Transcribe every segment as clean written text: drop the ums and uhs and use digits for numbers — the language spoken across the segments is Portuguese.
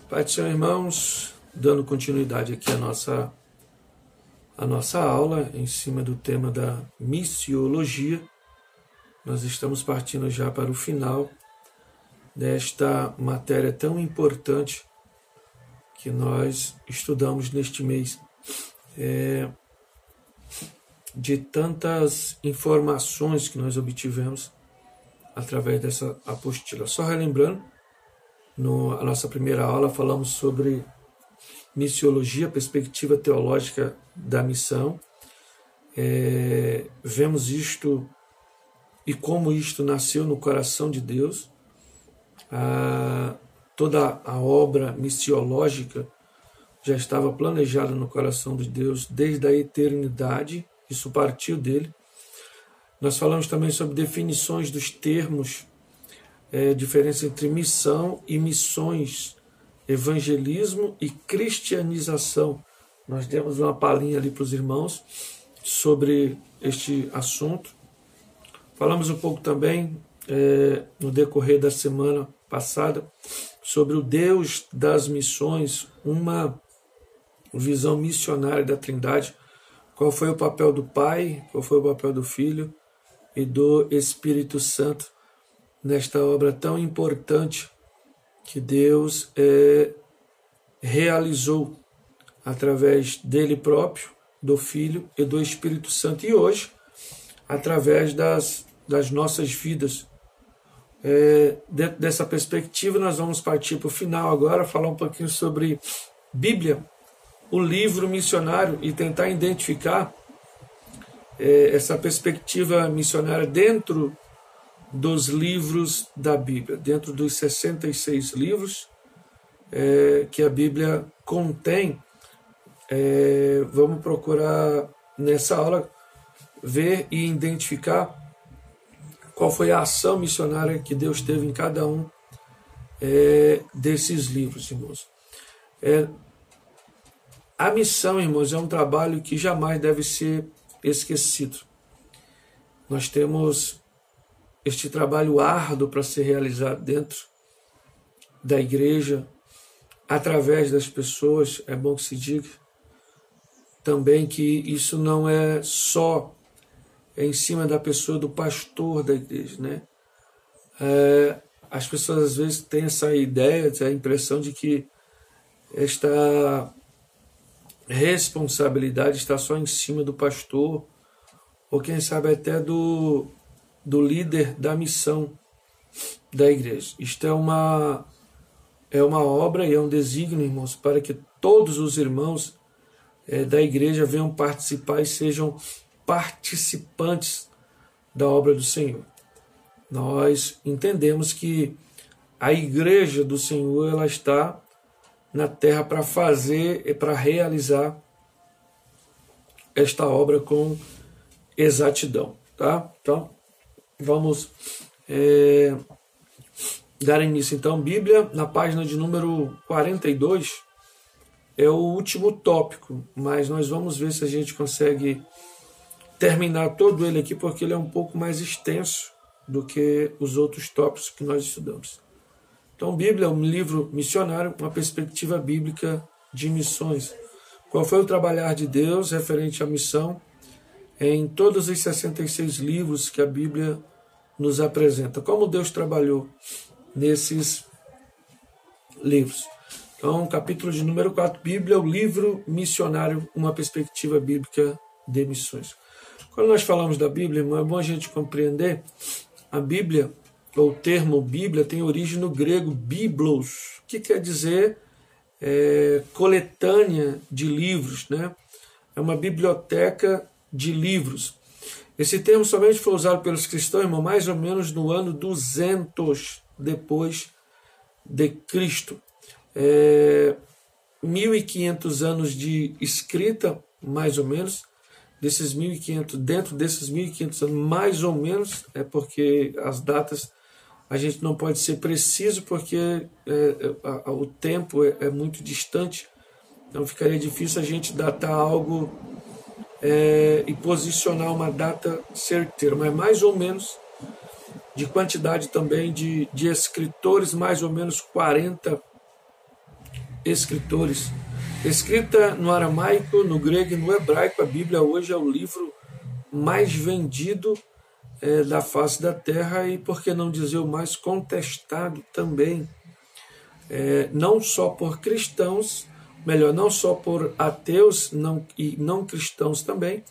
Pai do Senhor, irmãos, dando continuidade aqui à nossa aula em cima do tema da missiologia, nós estamos partindo já para o final desta matéria tão importante que nós estudamos neste mês. De tantas informações que nós obtivemos através dessa apostila. Só relembrando, na nossa primeira aula falamos sobre missiologia, perspectiva teológica da missão. Vemos isto e como isto nasceu no coração de Deus. Toda a obra missiológica já estava planejada no coração de Deus desde a eternidade, isso partiu dele. Nós falamos também sobre definições dos termos, diferença entre missão e missões, evangelismo e cristianização. Nós demos uma palhinha ali para os irmãos sobre este assunto. Falamos um pouco também, no decorrer da semana passada, sobre o Deus das missões, uma visão missionária da Trindade, qual foi o papel do Pai, qual foi o papel do Filho e do Espírito Santo nesta obra tão importante que Deus realizou através dele próprio, do Filho e do Espírito Santo, e hoje, através das nossas vidas. Dentro dessa perspectiva, nós vamos partir para o final agora, falar um pouquinho sobre Bíblia, o livro missionário, e tentar identificar essa perspectiva missionária dentro dos livros da Bíblia, dentro dos 66 livros que a Bíblia contém. Vamos procurar nessa aula ver e identificar qual foi a ação missionária que Deus teve em cada um desses livros, irmãos. A missão, irmãos, é um trabalho que jamais deve ser esquecido. Nós temos este trabalho árduo para ser realizado dentro da igreja, através das pessoas. É bom que se diga também que isso não é só em cima da pessoa do pastor da igreja, né? As pessoas às vezes têm essa ideia, essa impressão de que esta responsabilidade está só em cima do pastor, ou quem sabe até do líder da missão da igreja. Isto é uma obra e é um desígnio, irmãos, para que todos os irmãos da igreja venham participar e sejam participantes da obra do Senhor. Nós entendemos que a igreja do Senhor, ela está na terra para fazer e para realizar esta obra com exatidão, tá? Então, vamos dar início, então. Bíblia, na página de número 42, é o último tópico, mas nós vamos ver se a gente consegue terminar todo ele aqui, porque ele é um pouco mais extenso do que os outros tópicos que nós estudamos. Então, Bíblia é um livro missionário, uma perspectiva bíblica de missões. Qual foi o trabalhar de Deus referente à missão em todos os 66 livros que a Bíblia nos apresenta? Como Deus trabalhou nesses livros? Então, capítulo de número 4, Bíblia, o livro missionário, uma perspectiva bíblica de missões. Quando nós falamos da Bíblia, irmão, é bom a gente compreender, a Bíblia, ou o termo Bíblia, tem origem no grego biblos, que quer dizer coletânea de livros, né? É uma biblioteca de livros. Esse termo somente foi usado pelos cristãos, irmão, mais ou menos no ano 200 depois de Cristo. 1.500 anos de escrita, mais ou menos. Dentro desses 1.500 anos, mais ou menos, porque as datas a gente não pode ser preciso, porque o tempo é muito distante, então ficaria difícil a gente datar algo e posicionar uma data certeira, mas mais ou menos de quantidade também de escritores, mais ou menos 40 escritores. Escrita no aramaico, no grego e no hebraico, a Bíblia hoje é o livro mais vendido da face da terra e, por que não dizer, o mais contestado também, não só por cristãos, não só por ateus e não cristãos também,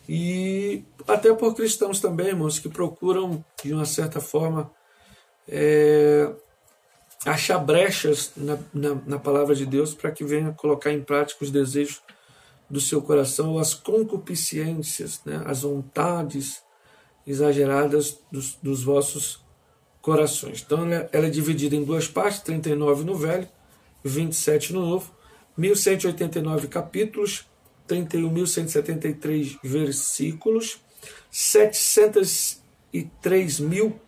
e até por cristãos também, irmãos, que procuram, de uma certa forma, achar brechas na palavra de Deus para que venha colocar em prática os desejos do seu coração, ou as concupiscências, né, as vontades exageradas dos vossos corações. Então ela é dividida em duas partes, 39 no Velho, 27 no Novo, 1189 capítulos, 31.173 versículos, 703 mil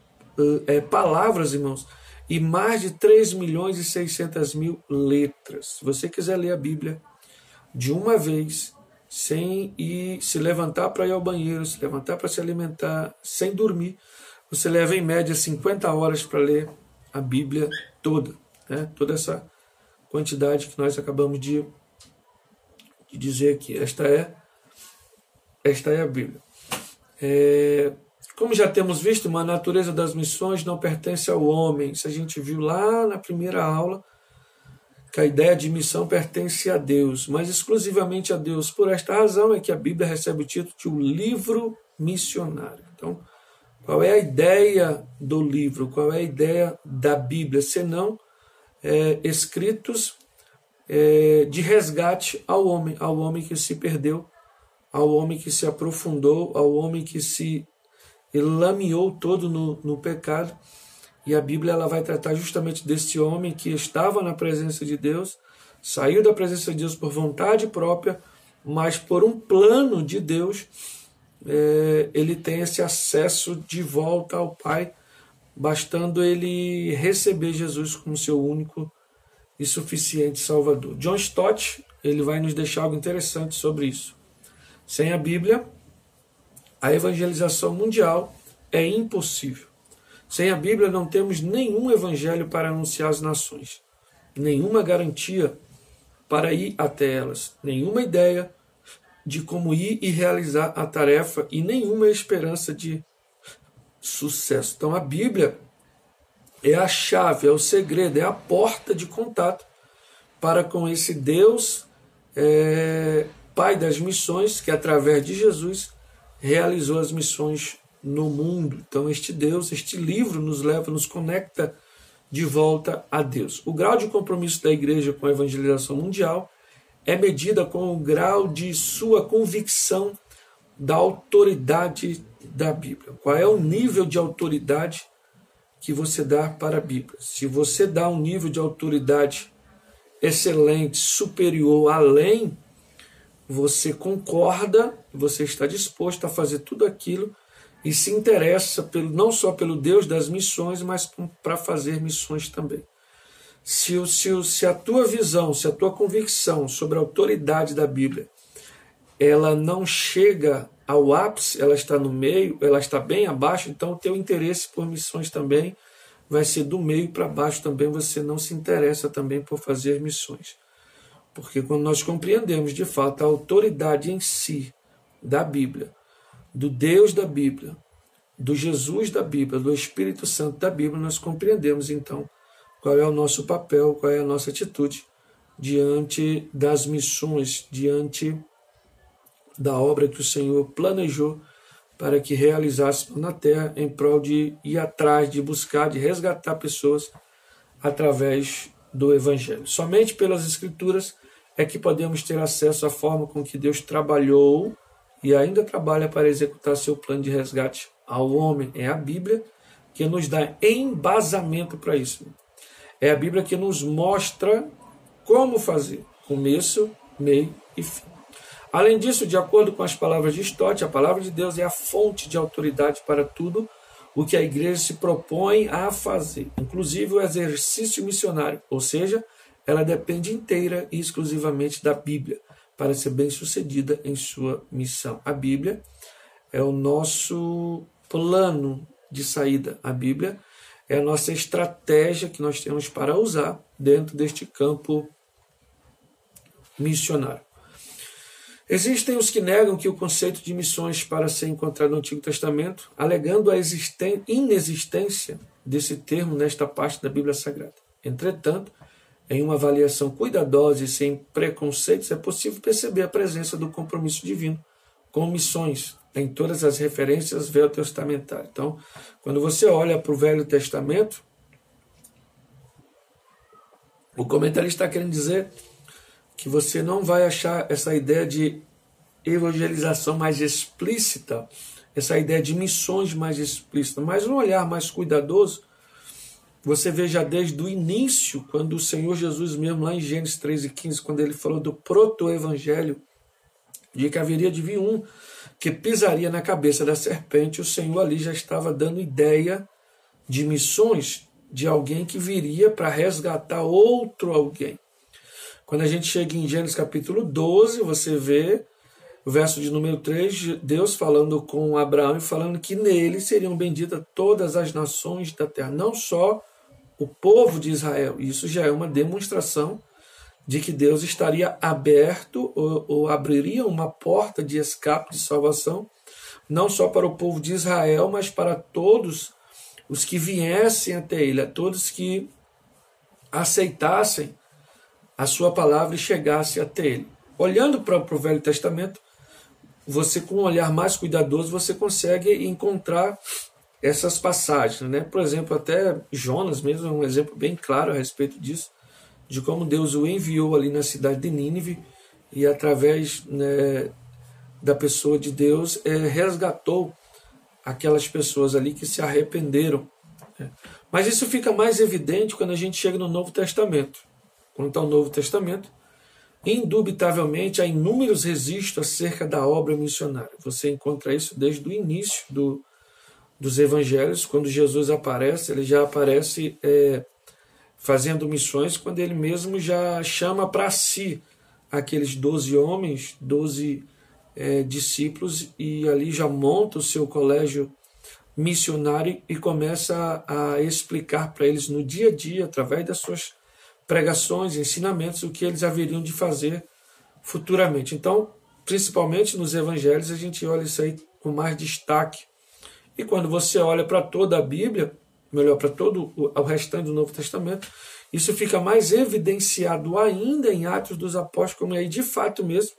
palavras, irmãos, e mais de 3.600.000 letras. Se você quiser ler a Bíblia de uma vez, sem se levantar para ir ao banheiro, se levantar para se alimentar, sem dormir, você leva em média 50 horas para ler a Bíblia toda, né? Toda essa quantidade que nós acabamos de dizer aqui. Esta é a Bíblia. Como já temos visto, a natureza das missões não pertence ao homem. Isso a gente viu lá na primeira aula, que a ideia de missão pertence a Deus, mas exclusivamente a Deus. Por esta razão é que a Bíblia recebe o título de um livro missionário. Então, qual é a ideia do livro? Qual é a ideia da Bíblia? Senão escritos de resgate ao homem que se perdeu, ao homem que se aprofundou, ao homem que se lameou todo no pecado. E a Bíblia ela vai tratar justamente desse homem que estava na presença de Deus, saiu da presença de Deus por vontade própria, mas por um plano de Deus, ele tem esse acesso de volta ao Pai, bastando ele receber Jesus como seu único e suficiente Salvador. John Stott ele vai nos deixar algo interessante sobre isso. Sem a Bíblia, a evangelização mundial é impossível. Sem a Bíblia não temos nenhum evangelho para anunciar às nações, nenhuma garantia para ir até elas, nenhuma ideia de como ir e realizar a tarefa e nenhuma esperança de sucesso. Então a Bíblia é a chave, é o segredo, é a porta de contato para com esse Deus, Pai das missões, que através de Jesus realizou as missões no mundo. Então este Deus, este livro nos conecta de volta a Deus. O grau de compromisso da igreja com a evangelização mundial é medida com o grau de sua convicção da autoridade da Bíblia. Qual é o nível de autoridade que você dá para a Bíblia? Se você dá um nível de autoridade excelente, superior, além, você concorda, você está disposto a fazer tudo aquilo e se interessa não só pelo Deus das missões, mas para fazer missões também. Se a tua visão, se a tua convicção sobre a autoridade da Bíblia, ela não chega ao ápice, ela está no meio, ela está bem abaixo, então o teu interesse por missões também vai ser do meio para baixo também, você não se interessa também por fazer missões. Porque quando nós compreendemos de fato a autoridade em si da Bíblia, do Deus da Bíblia, do Jesus da Bíblia, do Espírito Santo da Bíblia, nós compreendemos então qual é o nosso papel, qual é a nossa atitude diante das missões, diante da obra que o Senhor planejou para que realizássemos na terra em prol de ir atrás, de buscar, de resgatar pessoas através do Evangelho. Somente pelas Escrituras é que podemos ter acesso à forma com que Deus trabalhou e ainda trabalha para executar seu plano de resgate ao homem. É a Bíblia que nos dá embasamento para isso. É a Bíblia que nos mostra como fazer, começo, meio e fim. Além disso, de acordo com as palavras de Stott, a palavra de Deus é a fonte de autoridade para tudo o que a igreja se propõe a fazer, inclusive o exercício missionário, ou seja, ela depende inteira e exclusivamente da Bíblia para ser bem-sucedida em sua missão. A Bíblia é o nosso plano de saída. A Bíblia é a nossa estratégia que nós temos para usar dentro deste campo missionário. Existem os que negam que o conceito de missões para ser encontrado no Antigo Testamento, alegando a inexistência desse termo nesta parte da Bíblia Sagrada. Entretanto, em uma avaliação cuidadosa e sem preconceitos, é possível perceber a presença do compromisso divino com missões em todas as referências veotestamentárias. Então, quando você olha para o Velho Testamento, o comentarista está querendo dizer que você não vai achar essa ideia de evangelização mais explícita, essa ideia de missões mais explícita, mas um olhar mais cuidadoso, você vê já desde o início, quando o Senhor Jesus mesmo, lá em Gênesis 3:15, quando ele falou do proto-evangelho, de que haveria de vir um que pisaria na cabeça da serpente, o Senhor ali já estava dando ideia de missões de alguém que viria para resgatar outro alguém. Quando a gente chega em Gênesis capítulo 12, você vê o verso de número 3, Deus falando com Abraão e falando que nele seriam benditas todas as nações da terra, não só o povo de Israel. Isso já é uma demonstração de que Deus estaria aberto ou abriria uma porta de escape, de salvação, não só para o povo de Israel, mas para todos os que viessem até ele, a todos que aceitassem a sua palavra e chegasse até ele. Olhando para o Velho Testamento, você com um olhar mais cuidadoso, você consegue encontrar essas passagens, né? Por exemplo, até Jonas mesmo é um exemplo bem claro a respeito disso, de como Deus o enviou ali na cidade de Nínive e através, né, da pessoa de Deus resgatou aquelas pessoas ali que se arrependeram, né? Mas isso fica mais evidente quando a gente chega no Novo Testamento. Quanto ao Novo Testamento, indubitavelmente há inúmeros registros acerca da obra missionária. Você encontra isso desde o início dos evangelhos. Quando Jesus aparece, ele já aparece fazendo missões, quando ele mesmo já chama para si aqueles 12 homens, 12 discípulos, e ali já monta o seu colégio missionário e começa a explicar para eles no dia a dia, através das suas pregações, ensinamentos, o que eles haveriam de fazer futuramente. Então, principalmente nos evangelhos, a gente olha isso aí com mais destaque. E quando você olha para toda a Bíblia, melhor, para todo o restante do Novo Testamento, isso fica mais evidenciado ainda em Atos dos Apóstolos, como aí de fato mesmo.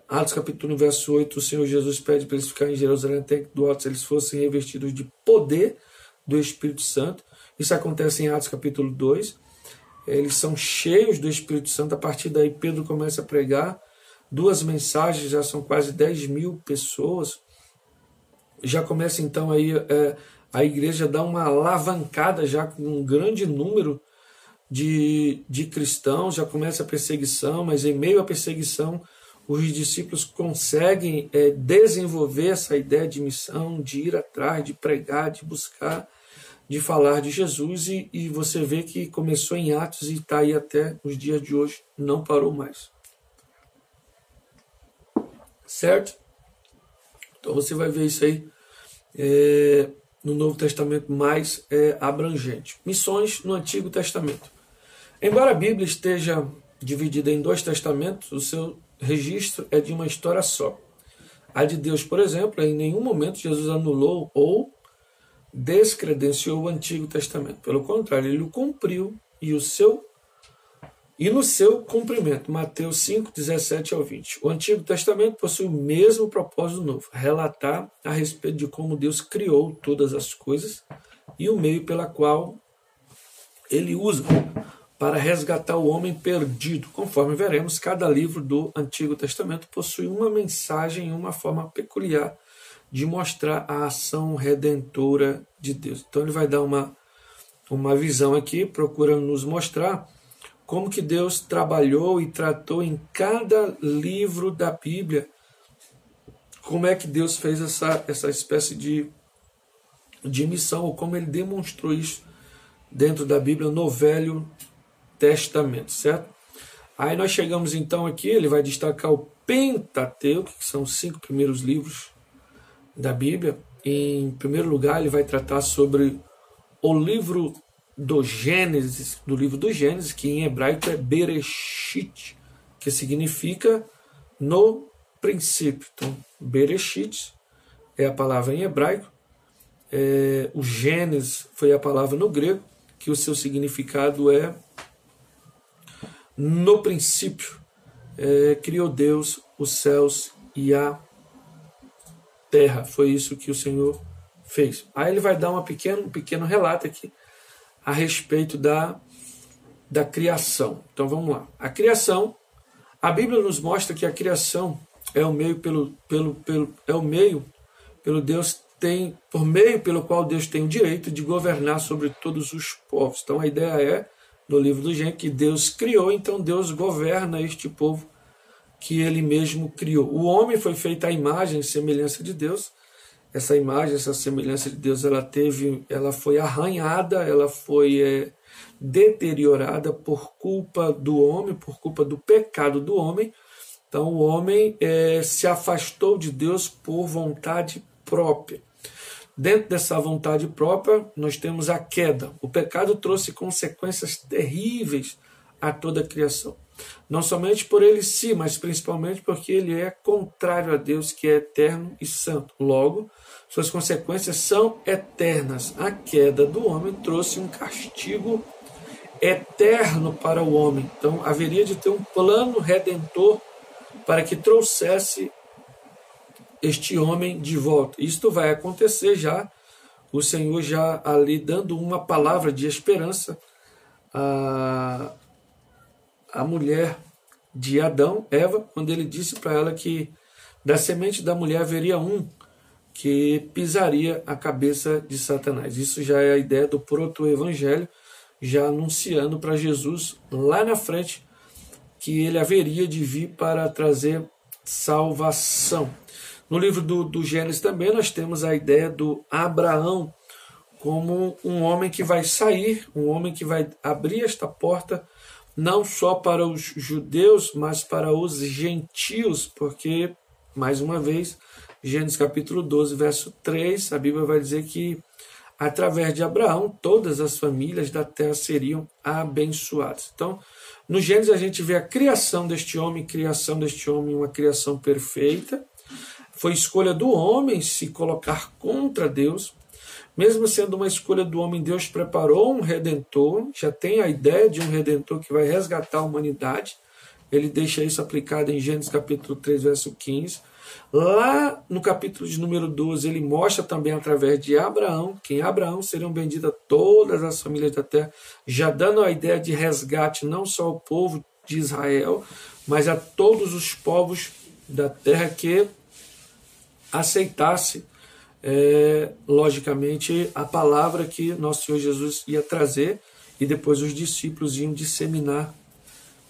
Atos capítulo 1, verso 8, o Senhor Jesus pede para eles ficarem em Jerusalém até que do alto eles fossem revestidos de poder do Espírito Santo. Isso acontece em Atos capítulo 2. Eles são cheios do Espírito Santo. A partir daí Pedro começa a pregar. 2 mensagens, já são quase 10.000 pessoas. Já começa então aí a igreja dá uma alavancada já com um grande número de cristãos. Já começa a perseguição, mas em meio à perseguição os discípulos conseguem desenvolver essa ideia de missão, de ir atrás, de pregar, de buscar, de falar de Jesus, e você vê que começou em Atos e está aí até os dias de hoje, não parou mais. Certo? Então você vai ver isso aí no Novo Testamento mais abrangente. Missões no Antigo Testamento. Embora a Bíblia esteja dividida em 2 testamentos, o seu registro é de uma história só. A de Deus, por exemplo, em nenhum momento Jesus anulou ou descredenciou o Antigo Testamento. Pelo contrário, ele o cumpriu e no seu cumprimento, Mateus 5, 17 ao 20. O Antigo Testamento possui o mesmo propósito novo, relatar a respeito de como Deus criou todas as coisas e o meio pela qual ele usa para resgatar o homem perdido. Conforme veremos, cada livro do Antigo Testamento possui uma mensagem e uma forma peculiar de mostrar a ação redentora de Deus. Então ele vai dar uma visão aqui, procurando nos mostrar como que Deus trabalhou e tratou em cada livro da Bíblia, como é que Deus fez essa espécie de missão, ou como ele demonstrou isso dentro da Bíblia no Velho Testamento, certo? Aí nós chegamos então aqui, ele vai destacar o Pentateuco, que são os 5 primeiros livros da Bíblia. Em primeiro lugar, ele vai tratar sobre o livro do Gênesis, do livro do Gênesis, que em hebraico é Bereshit, que significa no princípio. Então, Bereshit é a palavra em hebraico, o Gênesis foi a palavra no grego, que o seu significado é no princípio, criou Deus os céus e a terra. Foi isso que o Senhor fez. Aí ele vai dar um pequeno relato aqui a respeito da criação. Então vamos lá. A criação, a Bíblia nos mostra que a criação é o meio por meio pelo qual Deus tem o direito de governar sobre todos os povos. Então a ideia é, no livro do Gênesis, que Deus criou, então Deus governa este povo que ele mesmo criou. O homem foi feito à imagem e semelhança de Deus. Essa imagem, essa semelhança de Deus, ela foi arranhada, ela foi deteriorada por culpa do homem, por culpa do pecado do homem. Então o homem se afastou de Deus por vontade própria. Dentro dessa vontade própria, nós temos a queda. O pecado trouxe consequências terríveis a toda a criação. Não somente por ele si, mas principalmente porque ele é contrário a Deus, que é eterno e santo. Logo, suas consequências são eternas. A queda do homem trouxe um castigo eterno para o homem. Então, haveria de ter um plano redentor para que trouxesse este homem de volta. Isto vai acontecer já, o Senhor já ali dando uma palavra de esperança à mulher de Adão, Eva, quando ele disse para ela que da semente da mulher haveria um que pisaria a cabeça de Satanás. Isso já é a ideia do proto-evangelho, já anunciando para Jesus lá na frente que ele haveria de vir para trazer salvação. No livro do Gênesis também nós temos a ideia do Abraão como um homem que vai sair, um homem que vai abrir esta porta não só para os judeus, mas para os gentios, porque, mais uma vez, Gênesis capítulo 12, verso 3, a Bíblia vai dizer que através de Abraão, todas as famílias da terra seriam abençoadas. Então, no Gênesis a gente vê a criação deste homem, uma criação perfeita. Foi escolha do homem se colocar contra Deus. Mesmo sendo uma escolha do homem, Deus preparou um redentor, já tem a ideia de um redentor que vai resgatar a humanidade. Ele deixa isso aplicado em Gênesis capítulo 3, verso 15. Lá no capítulo de número 12, ele mostra também através de Abraão, que em Abraão seriam benditas todas as famílias da terra, já dando a ideia de resgate não só ao povo de Israel, mas a todos os povos da terra que aceitasse, logicamente, a palavra que nosso Senhor Jesus ia trazer e depois os discípulos iam disseminar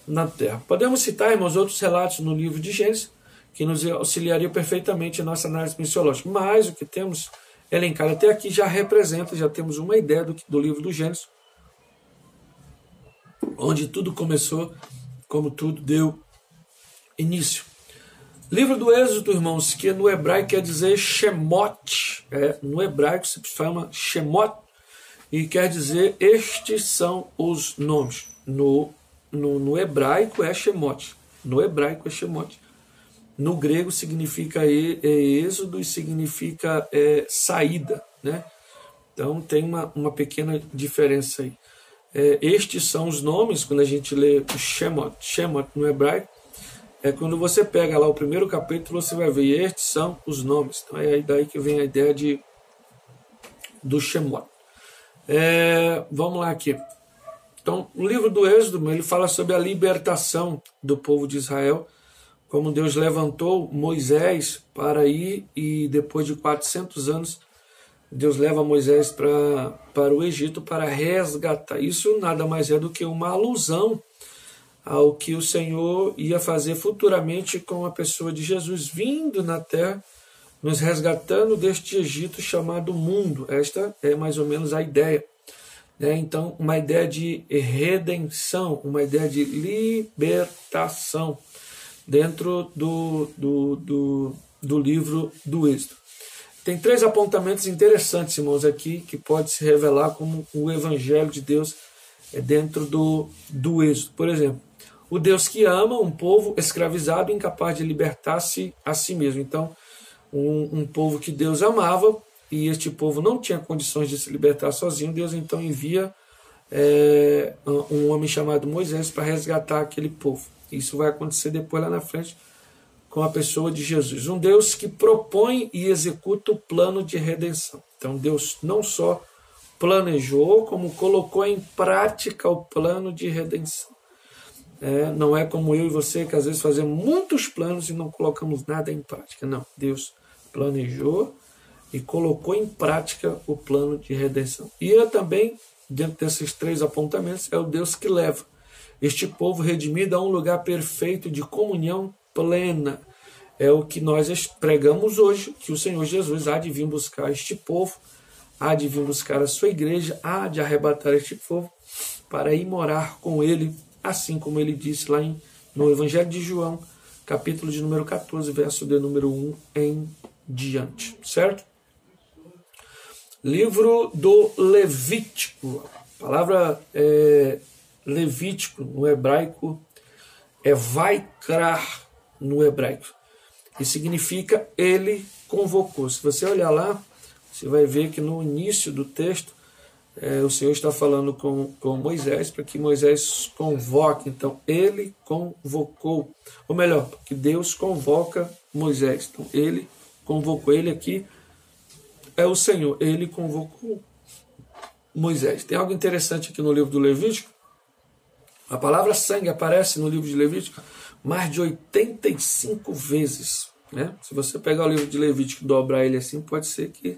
na terra. Podemos citar, irmãos, outros relatos no livro de Gênesis que nos auxiliariam perfeitamente em nossa análise missiológica, mas o que temos elencado até aqui já temos uma ideia do livro do Gênesis, onde tudo começou, como tudo deu início. Livro do Êxodo, irmãos, que no hebraico quer dizer Shemot. No hebraico se chama Shemot e quer dizer estes são os nomes. No hebraico é Shemot. No grego significa êxodo e significa saída, né? Então tem uma pequena diferença aí. Estes são os nomes, quando a gente lê o Shemot no hebraico, quando você pega lá o primeiro capítulo, você vai ver, estes são os nomes. Então é daí que vem a ideia do Shemot. Vamos lá aqui. Então, o livro do Êxodo, ele fala sobre a libertação do povo de Israel, como Deus levantou Moisés para ir, e depois de 400 anos, Deus leva Moisés para o Egito para resgatar. Isso nada mais é do que uma alusão ao que o Senhor ia fazer futuramente com a pessoa de Jesus, vindo na terra, nos resgatando deste Egito chamado mundo. Esta é mais ou menos a ideia. Então, uma ideia de redenção, uma ideia de libertação dentro do livro do Êxodo. Tem 3 apontamentos interessantes, irmãos, aqui, que pode se revelar como o evangelho de Deus dentro do Êxodo. Por exemplo, o Deus que ama um povo escravizado, incapaz de libertar-se a si mesmo. Então, um povo que Deus amava, e este povo não tinha condições de se libertar sozinho, Deus então envia um homem chamado Moisés para resgatar aquele povo. Isso vai acontecer depois lá na frente com a pessoa de Jesus. Um Deus que propõe e executa o plano de redenção. Então Deus não só planejou, como colocou em prática o plano de redenção. Não é como eu e você, que às vezes fazemos muitos planos e não colocamos nada em prática. Não, Deus planejou e colocou em prática o plano de redenção. E ele também, dentro desses 3 apontamentos, é o Deus que leva este povo redimido a um lugar perfeito de comunhão plena. É o que nós pregamos hoje, que o Senhor Jesus há de vir buscar este povo, há de vir buscar a sua igreja, há de arrebatar este povo para ir morar com ele, assim como ele disse lá no Evangelho de João, capítulo de número 14, verso de número 1 em diante, certo? Livro do Levítico. A palavra Levítico no hebraico é Vaikrar no hebraico, e significa ele convocou. Se você olhar lá, você vai ver que no início do texto o Senhor está falando com Moisés para que Moisés convoque. Então ele convocou, ou melhor, que Deus convoca Moisés. Então ele convocou, ele aqui é o Senhor, ele convocou Moisés. Tem algo interessante aqui no livro do Levítico. A palavra sangue aparece no livro de Levítico mais de 85 vezes. Né? Se você pegar o livro de Levítico e dobrar ele assim, pode ser que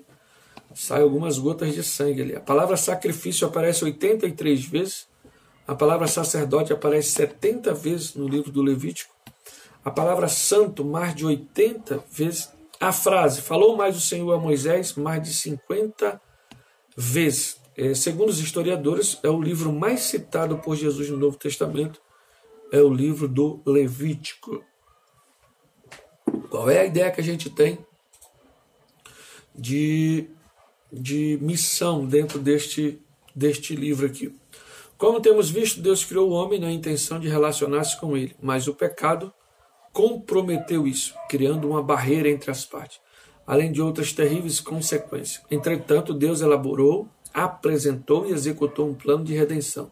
saia algumas gotas de sangue ali. A palavra sacrifício aparece 83 vezes. A palavra sacerdote aparece 70 vezes no livro do Levítico. A palavra santo mais de 80 vezes. A frase, falou mais o Senhor a Moisés, mais de 50 vezes. Segundo os historiadores, é o livro mais citado por Jesus no Novo Testamento, é o livro do Levítico. Qual é a ideia que a gente tem de missão dentro deste livro aqui? Como temos visto, Deus criou o homem na intenção de relacionar-se com ele, mas o pecado comprometeu isso, criando uma barreira entre as partes, além de outras terríveis consequências. Entretanto, Deus elaborou, apresentou e executou um plano de redenção,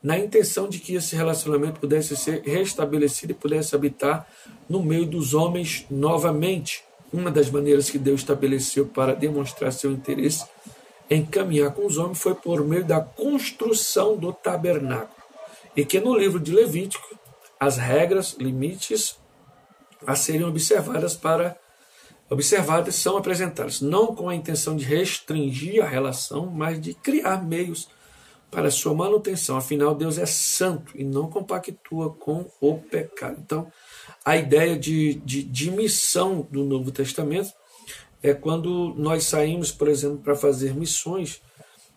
na intenção de que esse relacionamento pudesse ser restabelecido e pudesse habitar no meio dos homens novamente. Uma das maneiras que Deus estabeleceu para demonstrar seu interesse em caminhar com os homens foi por meio da construção do tabernáculo, e que no livro de Levítico as regras, limites a serem observadas são apresentadas, não com a intenção de restringir a relação, mas de criar meios para sua manutenção. Afinal, Deus é santo e não compactua com o pecado. Então, a ideia de missão do Novo Testamento é quando nós saímos, por exemplo, para fazer missões,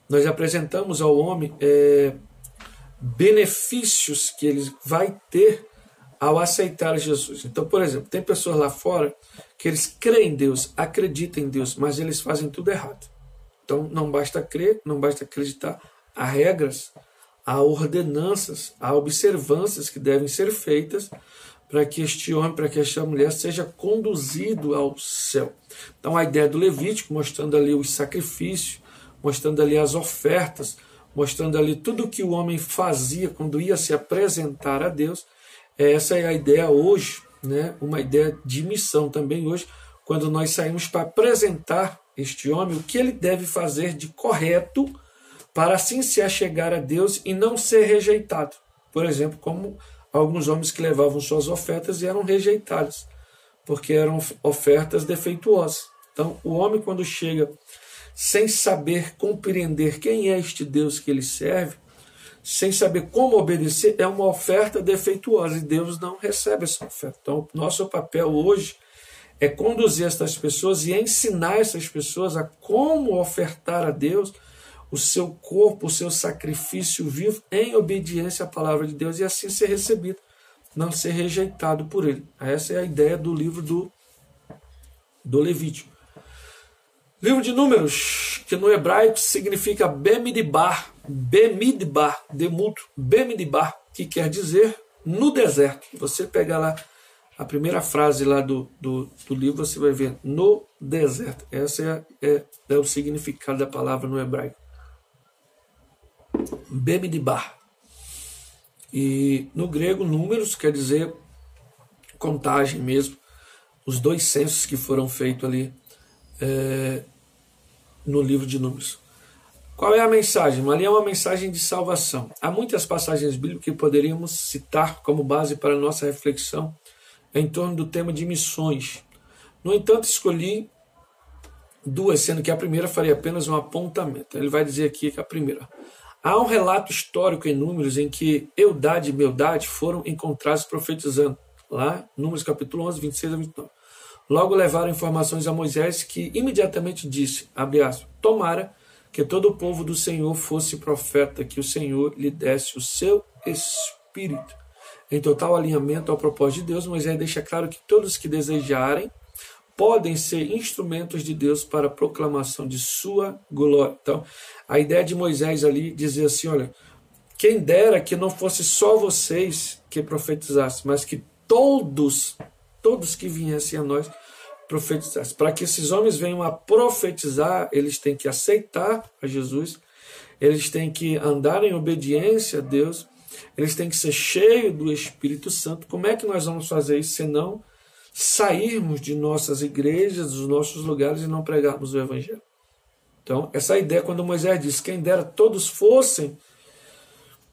nós apresentamos ao homem benefícios que ele vai ter ao aceitar Jesus. Então, por exemplo, tem pessoas lá fora que eles creem em Deus, acreditam em Deus, mas eles fazem tudo errado. Então, não basta crer, não basta acreditar. Há regras, há ordenanças, há observâncias que devem ser feitas para que este homem, para que esta mulher seja conduzido ao céu. Então, a ideia do Levítico, mostrando ali os sacrifícios, mostrando ali as ofertas, mostrando ali tudo o que o homem fazia quando ia se apresentar a Deus. Essa é a ideia hoje, né? Uma ideia de missão também hoje, quando nós saímos para apresentar este homem o que ele deve fazer de correto para assim se achegar a Deus e não ser rejeitado. Por exemplo, como alguns homens que levavam suas ofertas e eram rejeitados, porque eram ofertas defeituosas. Então, o homem, quando chega sem saber compreender quem é este Deus que ele serve, sem saber como obedecer, é uma oferta defeituosa, e Deus não recebe essa oferta. Então, nosso papel hoje é conduzir essas pessoas e ensinar essas pessoas a como ofertar a Deus o seu corpo, o seu sacrifício vivo, em obediência à palavra de Deus, e assim ser recebido, não ser rejeitado por ele. Essa é a ideia do livro do Levítico. Livro de Números, que no hebraico significa Bemidbar, demudo, Bemidbar, que quer dizer no deserto. Você pega lá a primeira frase lá do livro, você vai ver no deserto. Essa é o significado da palavra no hebraico. Bemidbar. E no grego, números quer dizer contagem mesmo. Os 2 censos que foram feitos ali no livro de Números. Qual é a mensagem? Ali é uma mensagem de salvação. Há muitas passagens bíblicas que poderíamos citar como base para a nossa reflexão em torno do tema de missões. No entanto, escolhi 2, sendo que a primeira faria apenas um apontamento. Ele vai dizer aqui que a primeira. Há um relato histórico em Números em que Eldade e Bildade foram encontrados profetizando. Lá, Números capítulo 11, 26 a 29. Logo levaram informações a Moisés, que imediatamente disse, abre aspas, tomara que todo o povo do Senhor fosse profeta, que o Senhor lhe desse o seu espírito. Em total alinhamento ao propósito de Deus, Moisés deixa claro que todos que desejarem podem ser instrumentos de Deus para a proclamação de sua glória. Então, a ideia de Moisés ali dizer assim, olha, quem dera que não fosse só vocês que profetizassem, mas que todos que viessem a nós profetizassem. Para que esses homens venham a profetizar, eles têm que aceitar a Jesus, eles têm que andar em obediência a Deus, eles têm que ser cheios do Espírito Santo. Como é que nós vamos fazer isso, senão sairmos de nossas igrejas, dos nossos lugares e não pregarmos o Evangelho? Então, essa ideia, quando Moisés diz, quem dera todos fossem,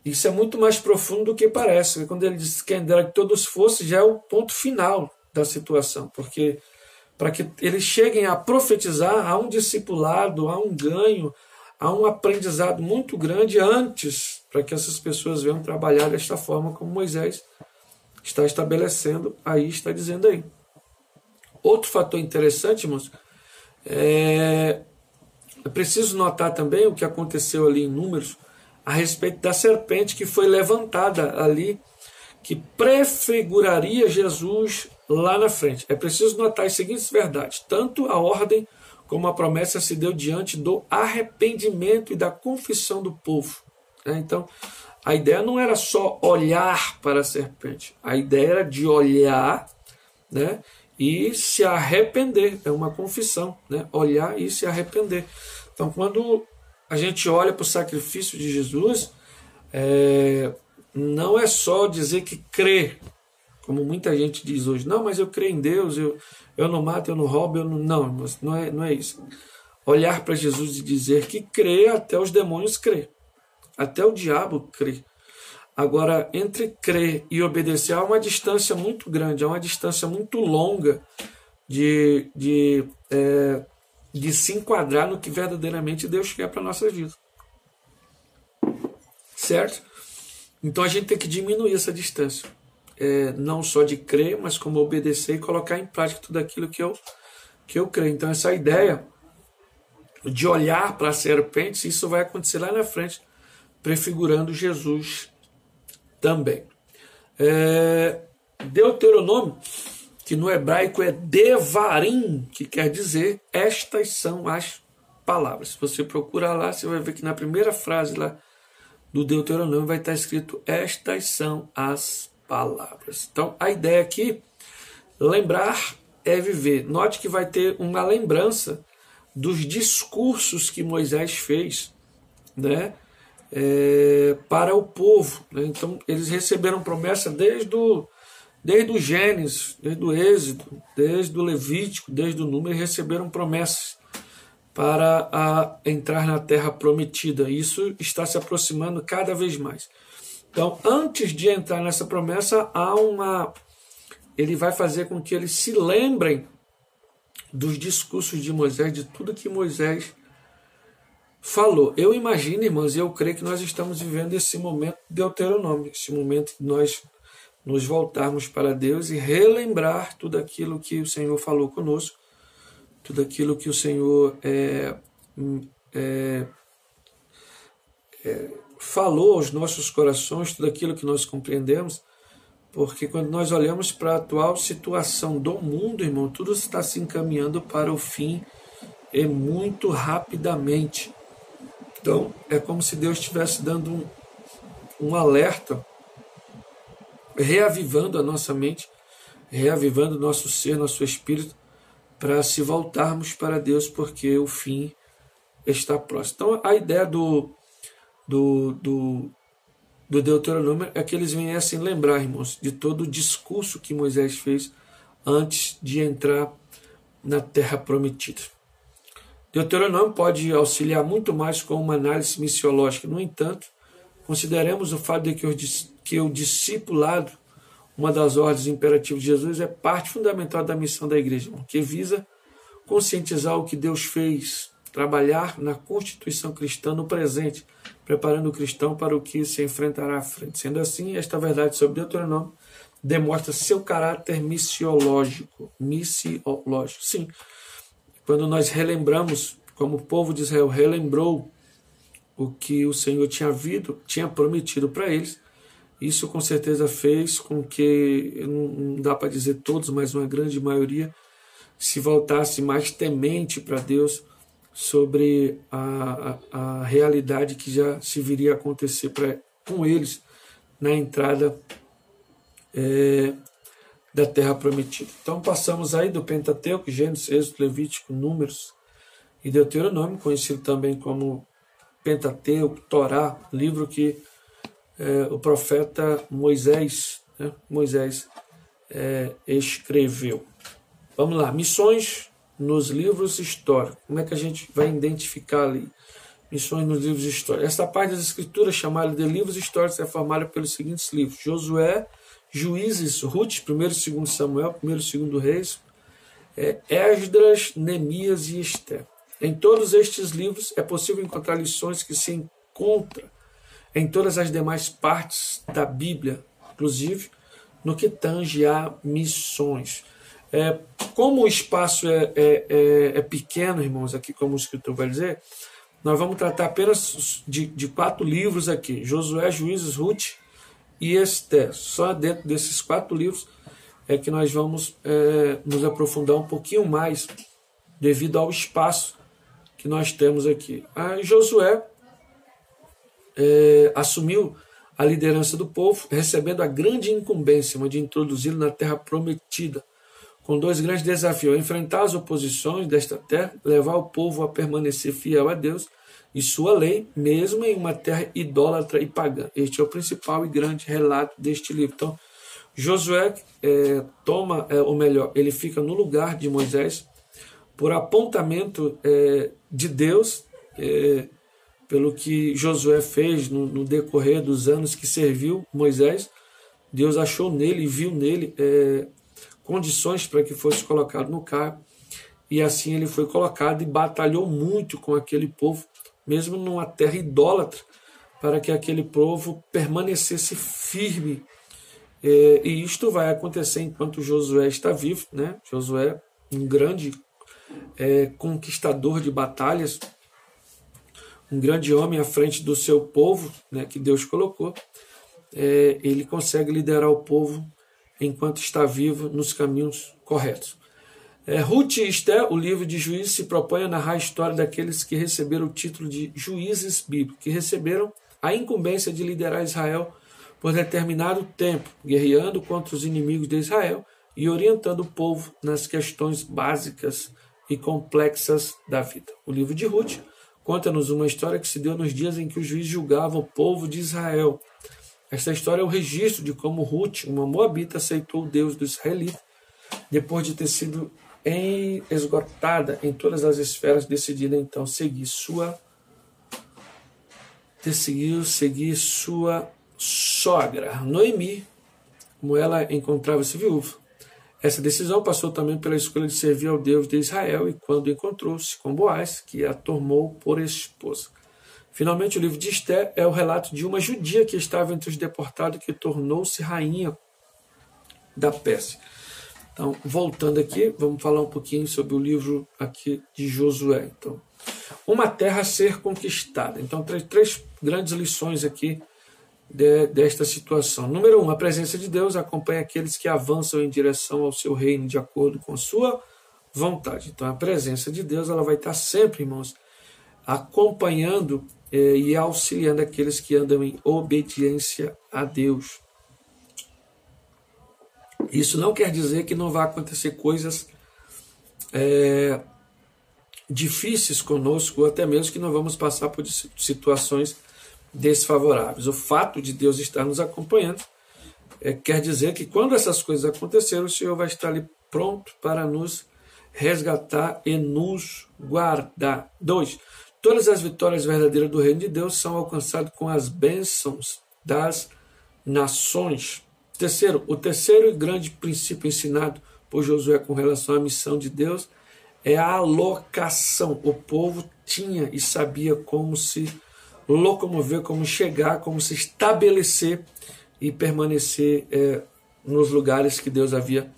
isso é muito mais profundo do que parece. Quando ele diz quem dera que todos fossem, já é o ponto final da situação, porque para que eles cheguem a profetizar, há um discipulado, há um ganho, há um aprendizado muito grande antes, para que essas pessoas venham trabalhar desta forma como Moisés está estabelecendo aí, está dizendo aí. Outro fator interessante, irmãos, é preciso notar também o que aconteceu ali em Números a respeito da serpente que foi levantada ali, que prefiguraria Jesus lá na frente. É preciso notar as seguintes verdades. Tanto a ordem como a promessa se deu diante do arrependimento e da confissão do povo. Então, a ideia não era só olhar para a serpente. A ideia era de olhar, né, e se arrepender. É uma confissão, né? Olhar e se arrepender. Então, quando a gente olha para o sacrifício de Jesus, não é só dizer que crê, como muita gente diz hoje. Não, mas eu creio em Deus, eu não mato, eu não roubo, eu não... Não é isso. Olhar para Jesus e dizer que crê, até os demônios crê. Até o diabo crê. Agora, entre crer e obedecer, há uma distância muito grande, há uma distância muito longa de se enquadrar no que verdadeiramente Deus quer para a nossa vida. Certo? Então a gente tem que diminuir essa distância. Não só de crer, mas como obedecer e colocar em prática tudo aquilo que eu creio. Então essa ideia de olhar para a serpente, isso vai acontecer lá na frente, prefigurando Jesus também. Deuteronômio, que no hebraico é Devarim, que quer dizer estas são as palavras. Se você procurar lá, você vai ver que na primeira frase lá do Deuteronômio vai estar escrito estas são as palavras. Então a ideia aqui, lembrar é viver. Note que vai ter uma lembrança dos discursos que Moisés fez, né, para o povo, né? Então eles receberam promessa desde o Gênesis, desde o Êxodo, desde o Levítico, desde o Número, receberam promessas para entrar na terra prometida. Isso está se aproximando cada vez mais. Então, antes de entrar nessa promessa, ele vai fazer com que eles se lembrem dos discursos de Moisés, de tudo que Moisés falou. Eu imagino, irmãos, e eu creio que nós estamos vivendo esse momento de Deuteronômio, esse momento de nós nos voltarmos para Deus e relembrar tudo aquilo que o Senhor falou conosco, tudo aquilo que o Senhor falou aos nossos corações, tudo aquilo que nós compreendemos, porque quando nós olhamos para a atual situação do mundo, irmão, tudo está se encaminhando para o fim e muito rapidamente. Então, é como se Deus estivesse dando um alerta, reavivando a nossa mente, reavivando o nosso ser, nosso espírito, para se voltarmos para Deus, porque o fim está próximo. Então, a ideia do Deuteronômio é que eles viessem lembrar, irmãos, de todo o discurso que Moisés fez antes de entrar na terra prometida. Deuteronômio pode auxiliar muito mais com uma análise missiológica. No entanto, consideremos o fato de que o discipulado, uma das ordens imperativas de Jesus, é parte fundamental da missão da igreja, que visa conscientizar o que Deus fez, trabalhar na constituição cristã no presente, preparando o cristão para o que se enfrentará à frente. Sendo assim, esta verdade sobre Deuteronômio demonstra seu caráter missiológico. Sim. Quando nós relembramos, como o povo de Israel relembrou o que o Senhor tinha prometido para eles, isso com certeza fez com que, não dá para dizer todos, mas uma grande maioria, se voltasse mais temente para Deus sobre a realidade que já se viria a acontecer com eles na entrada da terra prometida. Então passamos aí do Pentateuco, Gênesis, Êxodo, Levítico, Números e Deuteronômio, conhecido também como Pentateuco, Torá, livro que o profeta Moisés escreveu. Vamos lá, missões nos livros históricos. Como é que a gente vai identificar ali? Missões nos livros históricos. Essa parte das escrituras, chamada de livros históricos, é formada pelos seguintes livros: Josué, Juízes, Ruth, 1º e 2º Samuel, 1º e 2º Reis, Esdras, Neemias e Esther. Em todos estes livros é possível encontrar lições que se encontram em todas as demais partes da Bíblia, inclusive no que tange a missões. Como o espaço é pequeno, irmãos, aqui como o escritor vai dizer, nós vamos tratar apenas de 4 livros aqui: Josué, Juízes, Ruth e Esther. Só dentro desses 4 livros é que nós vamos nos aprofundar um pouquinho mais, devido ao espaço que nós temos aqui. Josué assumiu a liderança do povo, recebendo a grande incumbência de introduzi-lo na terra prometida, com 2 grandes desafios: enfrentar as oposições desta terra, levar o povo a permanecer fiel a Deus e sua lei, mesmo em uma terra idólatra e pagã. Este é o principal e grande relato deste livro. Então, Josué ele fica no lugar de Moisés, por apontamento de Deus, pelo que Josué fez no decorrer dos anos que serviu Moisés. Deus achou nele e viu nele condições para que fosse colocado no cargo, e assim ele foi colocado e batalhou muito com aquele povo, mesmo numa terra idólatra, para que aquele povo permanecesse firme. E isto vai acontecer enquanto Josué está vivo, né? Josué, um grande conquistador de batalhas, um grande homem à frente do seu povo, né, que Deus colocou. Ele consegue liderar o povo enquanto está vivo nos caminhos corretos. Ruth e Esther, o livro de Juízes, se propõe a narrar a história daqueles que receberam o título de juízes bíblicos, que receberam a incumbência de liderar Israel por determinado tempo, guerreando contra os inimigos de Israel e orientando o povo nas questões básicas e complexas da vida. O livro de Ruth conta-nos uma história que se deu nos dias em que os juízes julgavam o povo de Israel. Esta história é o registro de como Ruth, uma moabita, aceitou o Deus do israelita, depois de ter sido esgotada em todas as esferas, decidindo então seguir sua sogra, Noemi, como ela encontrava-se viúva. Essa decisão passou também pela escolha de servir ao Deus de Israel, e quando encontrou-se com Boaz, que a tomou por esposa. Finalmente, o livro de Esther é o relato de uma judia que estava entre os deportados, que tornou-se rainha da Pérsia. Então, voltando aqui, vamos falar um pouquinho sobre o livro aqui de Josué. Então, uma terra a ser conquistada. Então, três grandes lições aqui desta situação. Número 1, a presença de Deus acompanha aqueles que avançam em direção ao seu reino de acordo com sua vontade. Então a presença de Deus ela vai estar sempre, irmãos, acompanhando e auxiliando aqueles que andam em obediência a Deus. Isso não quer dizer que não vai acontecer coisas difíceis conosco, ou até mesmo que não vamos passar por situações desfavoráveis. O fato de Deus estar nos acompanhando quer dizer que quando essas coisas acontecerem, o Senhor vai estar ali pronto para nos resgatar e nos guardar. 2. Todas as vitórias verdadeiras do reino de Deus são alcançadas com as bênçãos das nações. 3. O terceiro e grande princípio ensinado por Josué com relação à missão de Deus é a alocação. O povo tinha e sabia como se locomover, como chegar, como se estabelecer e permanecer nos lugares que Deus havia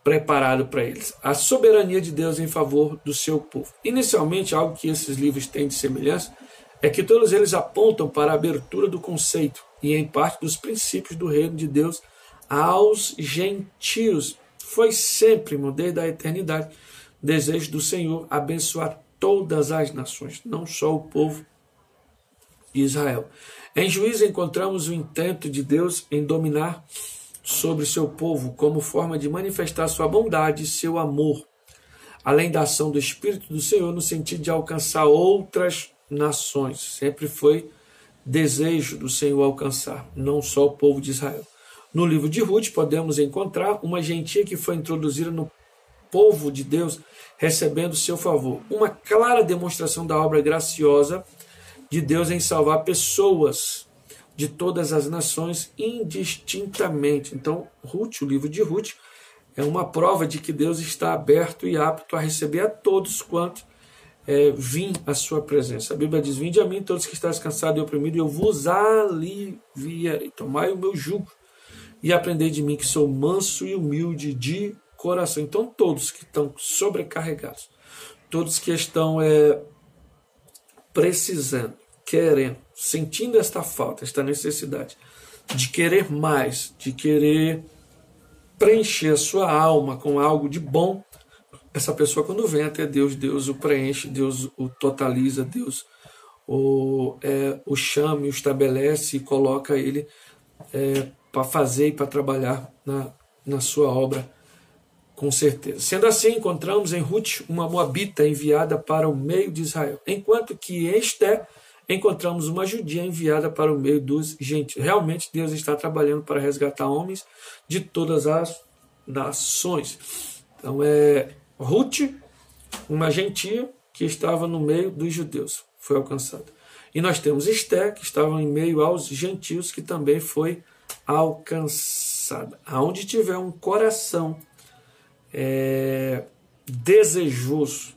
preparado para eles. A soberania de Deus em favor do seu povo. Inicialmente, algo que esses livros têm de semelhança é que todos eles apontam para a abertura do conceito e em parte dos princípios do reino de Deus aos gentios. Foi sempre, desde a eternidade, desejo do Senhor abençoar todas as nações, não só o povo de Israel. Em Juízes encontramos o intento de Deus em dominar sobre seu povo como forma de manifestar sua bondade e seu amor, além da ação do Espírito do Senhor no sentido de alcançar outras nações. Sempre foi desejo do Senhor alcançar, não só o povo de Israel. No livro de Ruth podemos encontrar uma gentia que foi introduzida no povo de Deus, recebendo seu favor. Uma clara demonstração da obra graciosa de Deus em salvar pessoas de todas as nações indistintamente. Então, Ruth, o livro de Ruth, é uma prova de que Deus está aberto e apto a receber a todos quanto vim à sua presença. A Bíblia diz: vinde a mim todos que estáis cansados e oprimidos, e eu vos aliviarei. Tomai o meu jugo e aprendei de mim, que sou manso e humilde de coração. Então, todos que estão sobrecarregados, todos que estão precisando, querendo, sentindo esta falta, esta necessidade de querer mais, de querer preencher a sua alma com algo de bom, essa pessoa, quando vem até Deus, Deus o preenche, Deus o totaliza, Deus o chama, o estabelece e coloca ele para fazer e para trabalhar na sua obra, com certeza. Sendo assim, encontramos em Ruth uma moabita enviada para o meio de Israel, enquanto que em Esté encontramos uma judia enviada para o meio dos gentios. Realmente Deus está trabalhando para resgatar homens de todas as nações. Então Ruth, uma gentia que estava no meio dos judeus, foi alcançada. E nós temos Esté, que estava em meio aos gentios, que também foi alcançada. Aonde tiver um coração desejoso,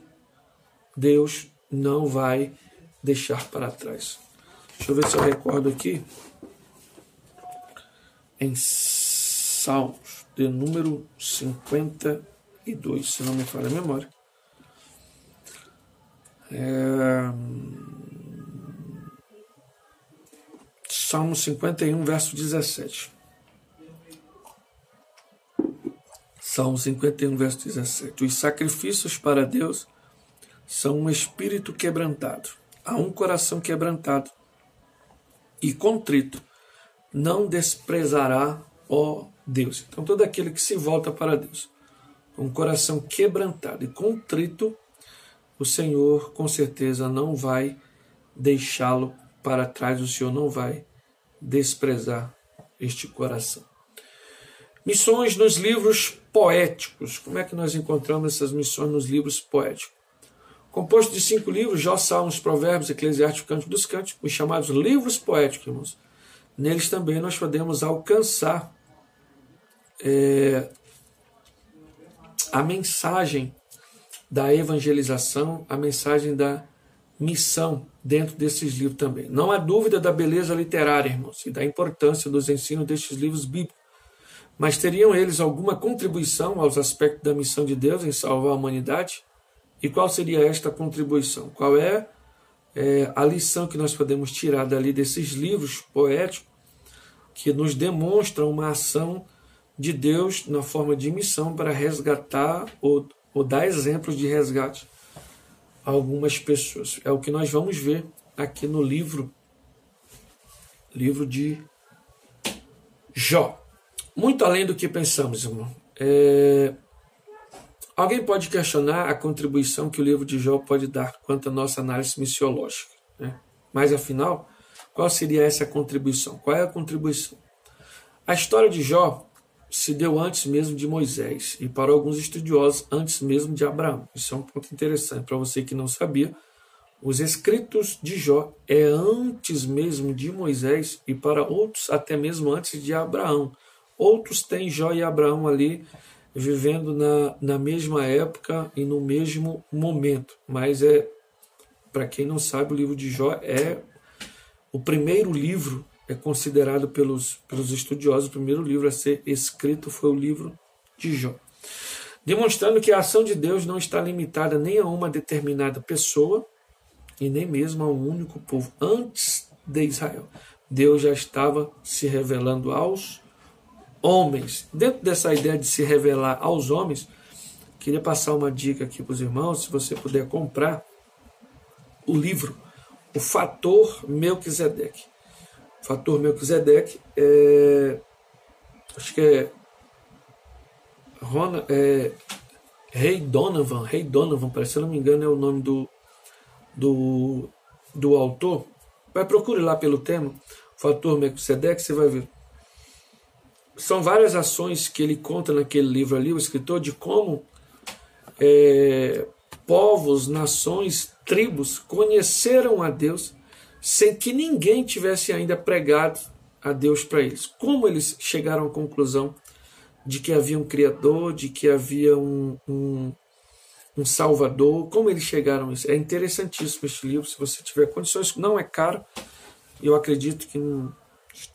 Deus não vai deixar para trás. Deixa eu ver se eu recordo aqui. Em Salmos, de número 52, se não me falha a memória. Salmo 51, verso 17. Salmo 51, verso 17. Os sacrifícios para Deus são um espírito quebrantado. A um coração quebrantado e contrito não desprezará, ó Deus. Então, todo aquele que se volta para Deus, um coração quebrantado e contrito, o Senhor com certeza não vai deixá-lo para trás, o Senhor não vai desprezar este coração. Missões nos livros poéticos. Como é que nós encontramos essas missões nos livros poéticos? Composto de 5 livros: Jó, Salmos, Provérbios, Eclesiastes, Cântico dos Cânticos, os chamados livros poéticos, irmãos. Neles também nós podemos alcançar a mensagem da evangelização, a mensagem da missão dentro desses livros também. Não há dúvida da beleza literária, irmãos, e da importância dos ensinos destes livros bíblicos. Mas teriam eles alguma contribuição aos aspectos da missão de Deus em salvar a humanidade? E qual seria esta contribuição? Qual é a lição que nós podemos tirar dali desses livros poéticos que nos demonstram uma ação de Deus na forma de missão para resgatar ou ou dar exemplos de resgate a algumas pessoas. É o que nós vamos ver aqui no livro de Jó. Muito além do que pensamos, irmão. Alguém pode questionar a contribuição que o livro de Jó pode dar quanto à nossa análise missiológica, né? Mas, afinal, qual seria essa contribuição? Qual é a contribuição? A história de Jó se deu antes mesmo de Moisés e, para alguns estudiosos, antes mesmo de Abraão. Isso é um ponto interessante para você que não sabia. Os escritos de Jó é antes mesmo de Moisés e, para outros, até mesmo antes de Abraão. Outros têm Jó e Abraão ali vivendo na mesma época e no mesmo momento. Mas, para quem não sabe, o livro de Jó é o primeiro livro, é considerado pelos estudiosos, o primeiro livro a ser escrito foi o livro de Jó. Demonstrando que a ação de Deus não está limitada nem a uma determinada pessoa e nem mesmo a um único povo. Antes de Israel, Deus já estava se revelando aos homens. Dentro dessa ideia de se revelar aos homens, queria passar uma dica aqui para os irmãos, se você puder comprar o livro O Fator Melquisedeque. O Fator Melquisedeque acho que Rei Donovan, parece, se eu não me engano é o nome do autor. Vai, procure lá pelo tema Fator Melquisedeque, você vai ver. São várias ações que ele conta naquele livro ali, o escritor, de como povos, nações, tribos conheceram a Deus sem que ninguém tivesse ainda pregado a Deus para eles. Como eles chegaram à conclusão de que havia um Criador, de que havia um Salvador, como eles chegaram a isso. É interessantíssimo este livro, se você tiver condições, não é caro, eu acredito que uns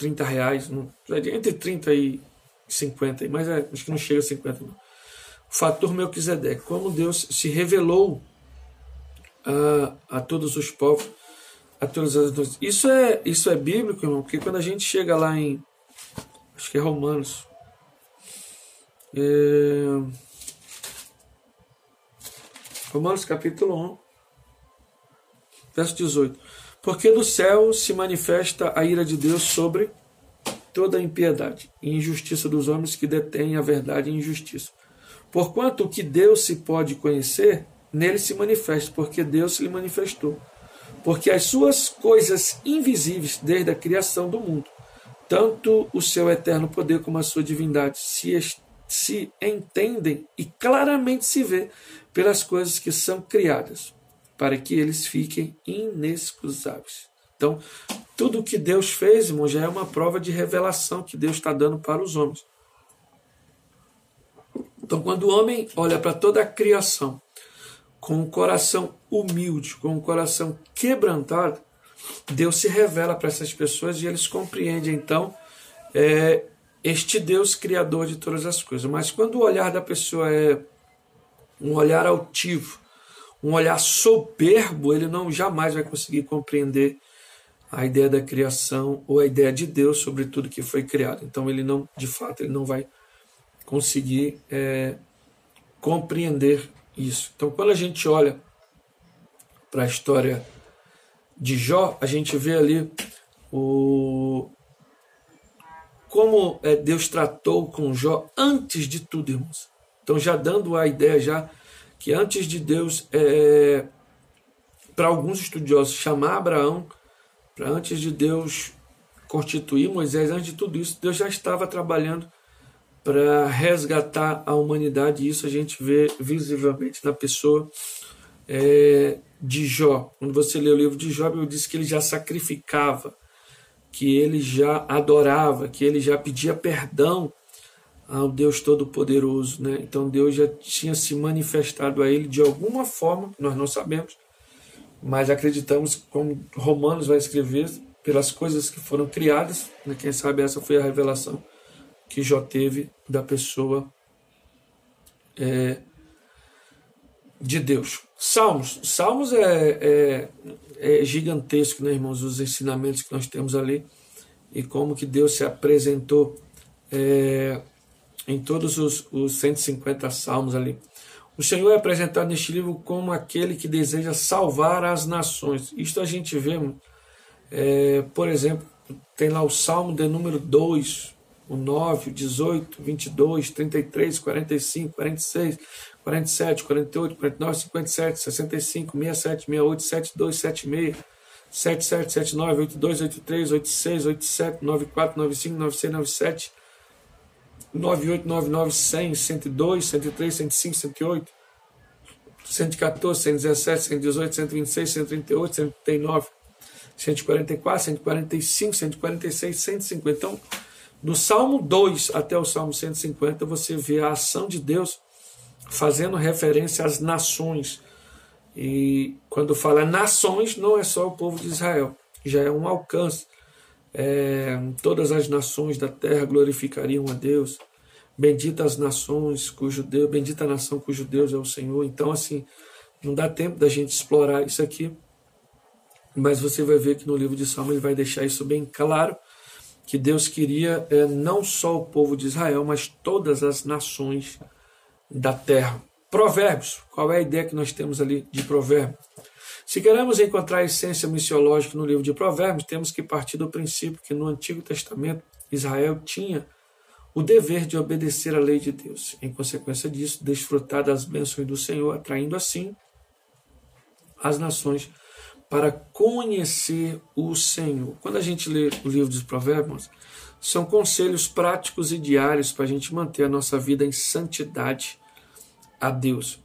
R$30, entre 30 e 50, mas acho que não chega a 50 não. O Fator Melquisedeque, como Deus se revelou a todos os povos, a todas as nações. Isso é bíblico, irmão, porque quando a gente chega lá em, acho que é Romanos, Romanos capítulo 1, verso 18. Porque do céu se manifesta a ira de Deus sobre toda a impiedade e injustiça dos homens que detêm a verdade e injustiça. Porquanto o que Deus se pode conhecer, nele se manifesta, porque Deus se lhe manifestou. Porque as suas coisas invisíveis, desde a criação do mundo, tanto o seu eterno poder como a sua divindade, se entendem e claramente se vê pelas coisas que são criadas, para que eles fiquem inexcusáveis. Então, tudo o que Deus fez, irmão, já é uma prova de revelação que Deus está dando para os homens. Então, quando o homem olha para toda a criação com um coração humilde, com um coração quebrantado, Deus se revela para essas pessoas e eles compreendem, então, este Deus criador de todas as coisas. Mas quando o olhar da pessoa é um olhar altivo, um olhar soberbo, ele jamais vai conseguir compreender a ideia da criação ou a ideia de Deus sobre tudo que foi criado. Então ele não, de fato, ele não vai conseguir compreender isso. Então quando a gente olha para a história de Jó, a gente vê ali como Deus tratou com Jó antes de tudo, irmãos. Então já dando a ideia já que antes de Deus, para alguns estudiosos, chamar Abraão, para antes de Deus constituir Moisés, antes de tudo isso, Deus já estava trabalhando para resgatar a humanidade, e isso a gente vê visivelmente na pessoa de Jó. Quando você lê o livro de Jó, ele diz que ele já sacrificava, que ele já adorava, que ele já pedia perdão ao Deus Todo-Poderoso, né? Então Deus já tinha se manifestado a ele de alguma forma, nós não sabemos, mas acreditamos, como Romanos vai escrever, pelas coisas que foram criadas, né? Quem sabe essa foi a revelação que Jó teve da pessoa de Deus. Salmos é gigantesco, né, irmãos, os ensinamentos que nós temos ali e como que Deus se apresentou em todos os 150 salmos ali. O Senhor é apresentado neste livro como aquele que deseja salvar as nações. Isto a gente vê, por exemplo, tem lá o Salmo de número 2, o 9, o 18, 22, 33, 45, 46, 47, 48, 49, 57, 65, 67, 68, 72, 76, 77, 79, 82, 83, 86, 87, 94, 95, 96, 97, 98, 99, 100, 102, 103, 105, 108, 114, 117, 118, 126, 138, 139, 144, 145, 146, 150. Então, do Salmo 2 até o Salmo 150, você vê a ação de Deus fazendo referência às nações. E quando fala nações, não é só o povo de Israel, já é um alcance. Todas as nações da terra glorificariam a Deus. Bendita as nações cujo Deus, bendita a nação cujo Deus é o Senhor. Então, assim, não dá tempo da gente explorar isso aqui, mas você vai ver que no livro de Salmo ele vai deixar isso bem claro, que Deus queria não só o povo de Israel, mas todas as nações da terra. Provérbios, qual é a ideia que nós temos ali de provérbio? Se queremos encontrar a essência missiológica no livro de Provérbios, temos que partir do princípio que no Antigo Testamento Israel tinha o dever de obedecer à lei de Deus. Em consequência disso, desfrutar das bênçãos do Senhor, atraindo assim as nações para conhecer o Senhor. Quando a gente lê o livro dos Provérbios, são conselhos práticos e diários para a gente manter a nossa vida em santidade a Deus.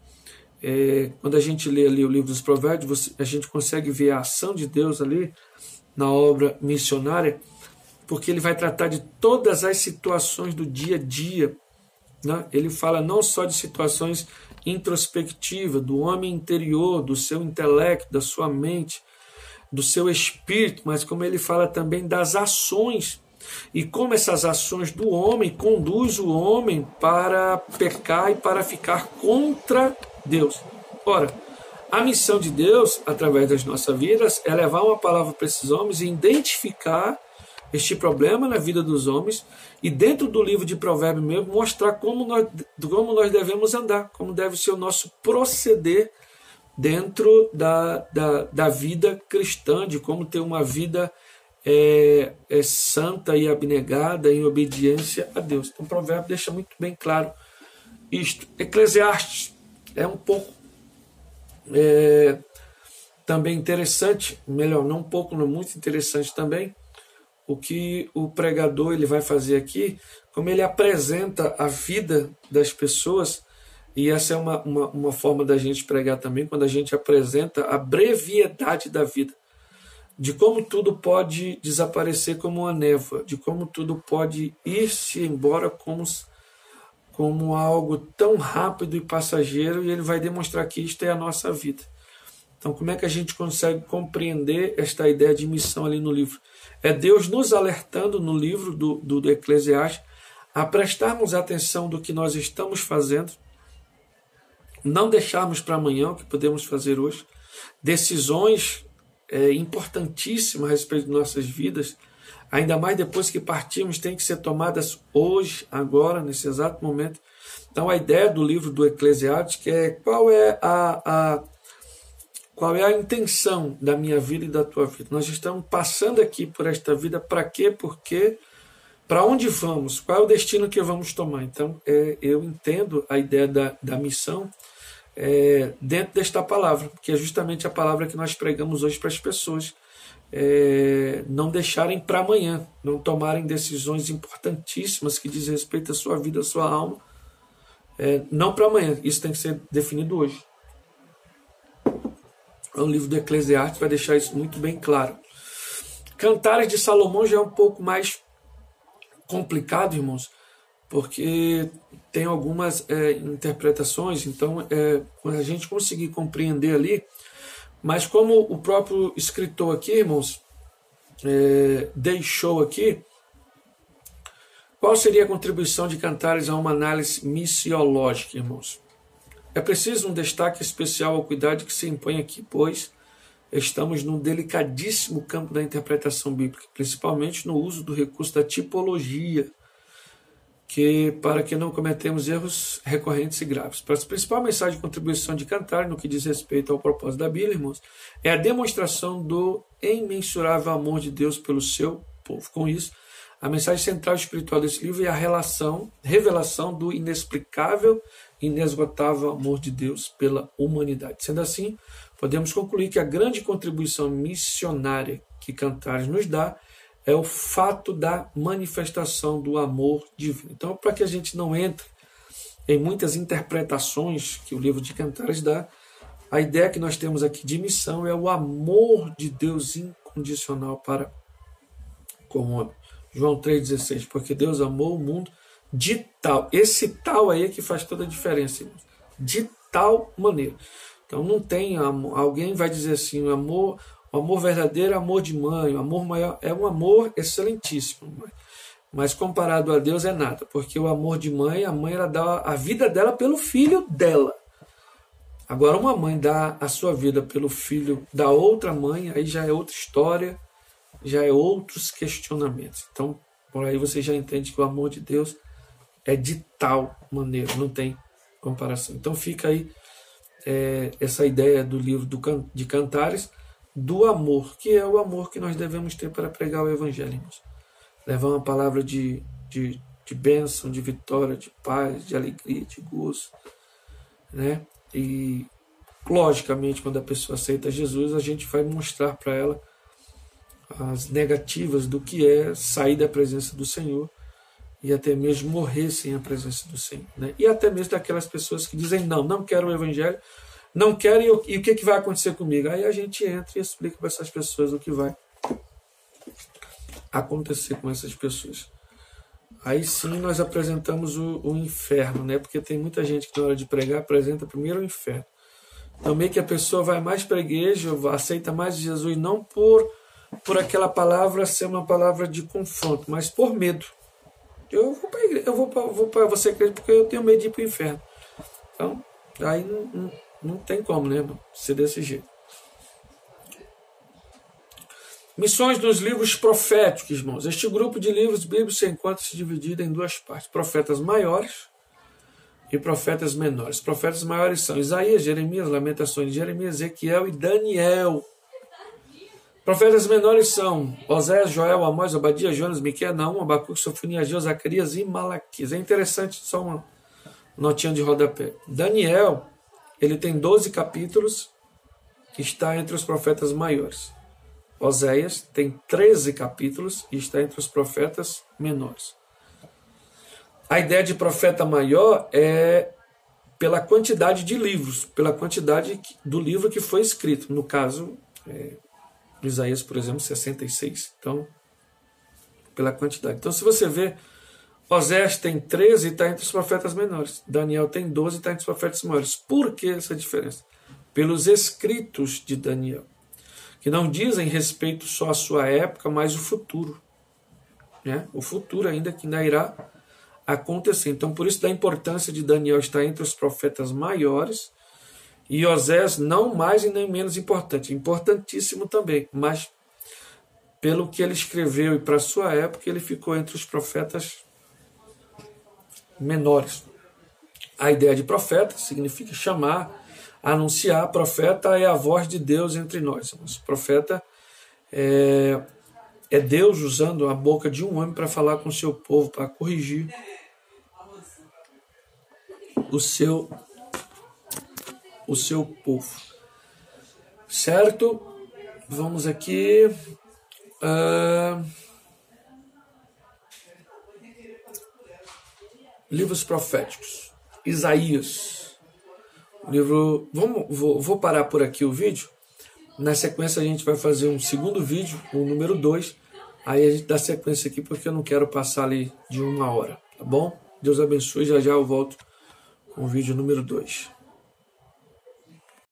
Quando a gente lê ali o livro dos Provérbios, a gente consegue ver a ação de Deus ali na obra missionária, porque ele vai tratar de todas as situações do dia a dia, né? Ele fala não só de situações introspectivas, do homem interior, do seu intelecto, da sua mente, do seu espírito, mas como ele fala também das ações, e como essas ações do homem conduzem o homem para pecar e para ficar contra Deus. Ora, a missão de Deus, através das nossas vidas, é levar uma palavra para esses homens e identificar este problema na vida dos homens e dentro do livro de Provérbios mesmo mostrar como nós devemos andar, como deve ser o nosso proceder dentro da vida cristã, de como ter uma vida santa e abnegada em obediência a Deus. Então o provérbio deixa muito bem claro isto. Eclesiastes é um pouco também interessante, melhor, não um pouco, não muito interessante também, o que o pregador ele vai fazer aqui, como ele apresenta a vida das pessoas, e essa é uma forma da gente pregar também, quando a gente apresenta a brevidade da vida, de como tudo pode desaparecer como uma névoa, de como tudo pode ir-se embora como algo tão rápido e passageiro, e ele vai demonstrar que isto é a nossa vida. Então, como é que a gente consegue compreender esta ideia de missão ali no livro? É Deus nos alertando no livro do Eclesiastes a prestarmos atenção do que nós estamos fazendo, não deixarmos para amanhã o que podemos fazer hoje, decisões importantíssimas a respeito de nossas vidas, ainda mais depois que partimos, têm que ser tomadas hoje, agora, nesse exato momento. Então, a ideia do livro do Eclesiastes que é qual é a intenção da minha vida e da tua vida? Nós estamos passando aqui por esta vida para quê? Porque para onde vamos? Qual é o destino que vamos tomar? Então, eu entendo a ideia da missão dentro desta palavra, porque é justamente a palavra que nós pregamos hoje para as pessoas não deixarem para amanhã, não tomarem decisões importantíssimas que dizem respeito à sua vida, à sua alma, não para amanhã. Isso tem que ser definido hoje. O livro do Eclesiastes vai deixar isso muito bem claro. Cantares de Salomão já é um pouco mais complicado, irmãos, porque tem algumas interpretações, então quando a gente conseguir compreender ali, mas como o próprio escritor aqui, irmãos, deixou aqui, qual seria a contribuição de Cantares a uma análise missiológica, irmãos? É preciso um destaque especial ao cuidado que se impõe aqui, pois estamos num delicadíssimo campo da interpretação bíblica, principalmente no uso do recurso da tipologia, para que não cometemos erros recorrentes e graves. A principal mensagem de contribuição de Cantares, no que diz respeito ao propósito da Bíblia, irmãos, é a demonstração do imensurável amor de Deus pelo seu povo. Com isso, a mensagem central espiritual desse livro é a revelação do inexplicável e inesgotável amor de Deus pela humanidade. Sendo assim, podemos concluir que a grande contribuição missionária que Cantares nos dá é o fato da manifestação do amor divino. Então, para que a gente não entre em muitas interpretações que o livro de Cantares dá, a ideia que nós temos aqui de missão é o amor de Deus incondicional para com o homem. João 3,16, porque Deus amou o mundo de tal. Esse tal aí é que faz toda a diferença, irmãos. De tal maneira. Então não tem amor. Alguém vai dizer assim, o amor verdadeiro é amor de mãe, o amor maior é um amor excelentíssimo. Mas comparado a Deus é nada, porque o amor de mãe, a mãe ela dá a vida dela pelo filho dela. Agora uma mãe dá a sua vida pelo filho da outra mãe, aí já é outra história, já é outros questionamentos. Então, por aí você já entende que o amor de Deus é de tal maneira, não tem comparação. Então fica aí essa ideia do livro de Cantares, do amor, que é o amor que nós devemos ter para pregar o Evangelho, irmãos. Levar uma palavra de bênção, de vitória, de paz, de alegria, de gozo, né? E, logicamente, quando a pessoa aceita Jesus, a gente vai mostrar para ela as negativas do que é sair da presença do Senhor e até mesmo morrer sem a presença do Senhor, né? E até mesmo daquelas pessoas que dizem, não quero o Evangelho, não quero, e o que vai acontecer comigo? Aí a gente entra e explica para essas pessoas o que vai acontecer com essas pessoas. Aí sim nós apresentamos o inferno, né? Porque tem muita gente que na hora de pregar apresenta primeiro o inferno. Então meio que a pessoa vai mais para a igreja, aceita mais Jesus, não por aquela palavra ser uma palavra de confronto, mas por medo. Eu vou para a igreja, eu vou para você crer porque eu tenho medo de ir para o inferno. Então, aí não tem como, né, ser desse jeito. Missões dos livros proféticos, irmãos. Este grupo de livros bíblicos se encontra dividido em duas partes: profetas maiores e profetas menores. Profetas maiores são Isaías, Jeremias, Lamentações de Jeremias, Ezequiel e Daniel. Profetas menores são Oséias, Joel, Amós, Obadias, Jonas, Miqueias, Naum, Abacuque, Sofonias, Ageu, Zacarias e Malaquias. É interessante, só uma notinha de rodapé. Daniel, ele tem 12 capítulos, está entre os profetas maiores. Oséias tem 13 capítulos e está entre os profetas menores. A ideia de profeta maior é pela quantidade de livros, pela quantidade do livro que foi escrito. No caso, Isaías, por exemplo, 66. Então, pela quantidade. Então, se você vê, Oséias tem 13 e está entre os profetas menores. Daniel tem 12 e está entre os profetas maiores. Por que essa diferença? Pelos escritos de Daniel, que não dizem respeito só à sua época, mas o futuro, né? O futuro ainda que ainda irá acontecer. Então, por isso da importância de Daniel estar entre os profetas maiores e Oséias não mais e nem menos importante, importantíssimo também, mas pelo que ele escreveu e para a sua época, ele ficou entre os profetas menores. A ideia de profeta significa chamar, anunciar. Profeta é a voz de Deus entre nós. O profeta é Deus usando a boca de um homem para falar com o seu povo, para corrigir o seu povo. Certo? Vamos aqui. Livros proféticos. Isaías. Livro. Vou parar por aqui o vídeo. Na sequência a gente vai fazer um segundo vídeo, o número 2. Aí a gente dá sequência aqui porque eu não quero passar ali de 1 hora. Tá bom? Deus abençoe. Já eu volto com o vídeo número 2.